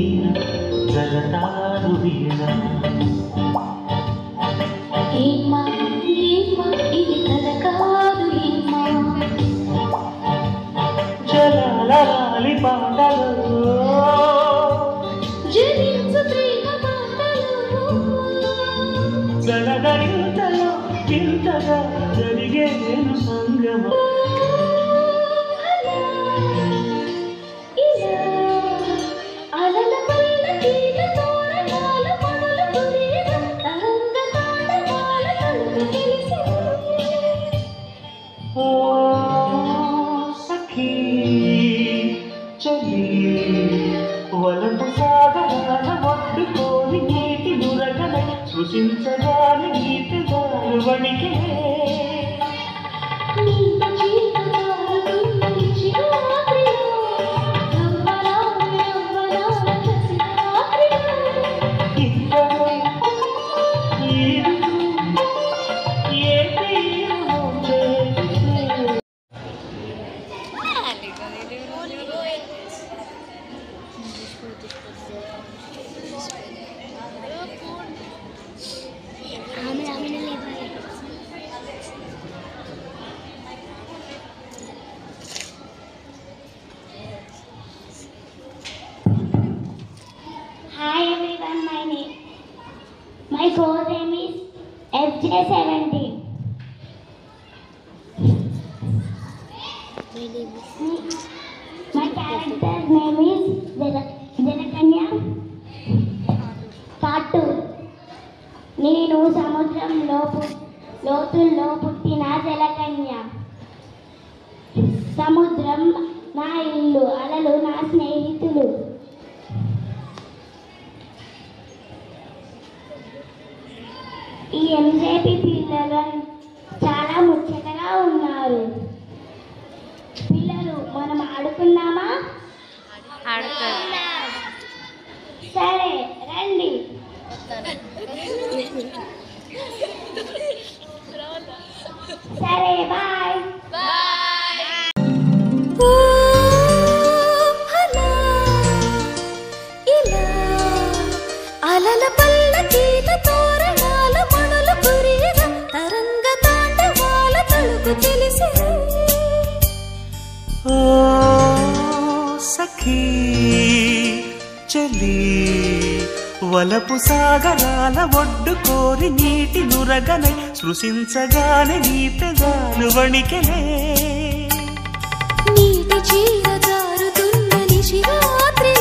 వీణ జలతారు వీణ ఏమా ఏమా ఇది కథ కాదు ఏమా జలాలి పాటలు జనించు ప్రేమ పాటలు జలదరింతలో ఇంతగా జరిగేను సంగమం వలపు సాగరాల ఒడ్డుకోని నీటి నురగనై సృశించగాని నీటి దారు వణికే Hi everyone, my code name is FJ17. My character name is Jalakanya Cartoon. నేను సముద్రంలో లోతుల్లో పుట్టిన జలకన్య. సముద్రం నా ఇల్లు, అలలు నా స్నేహితులు. ఈ ఎంజేపీ పిల్లలు చాలా ముచ్చటగా ఉన్నారు. పిల్లలు మనం ఆడుకుందామా? సరే రండి. సరే బాయ్. అలల పల్లకీల తోరణాల మణులు కురియగా తరంగ తాండవాల తలుపు తెలిసి ఓ సఖీ చలి వలపు సాగరాల ఒడ్డు కోరి నీటి నురగనై సృశించగానే నీ పెదాలు వణికెలే నీటి చీర జారుతున్న నిశిరాత్రి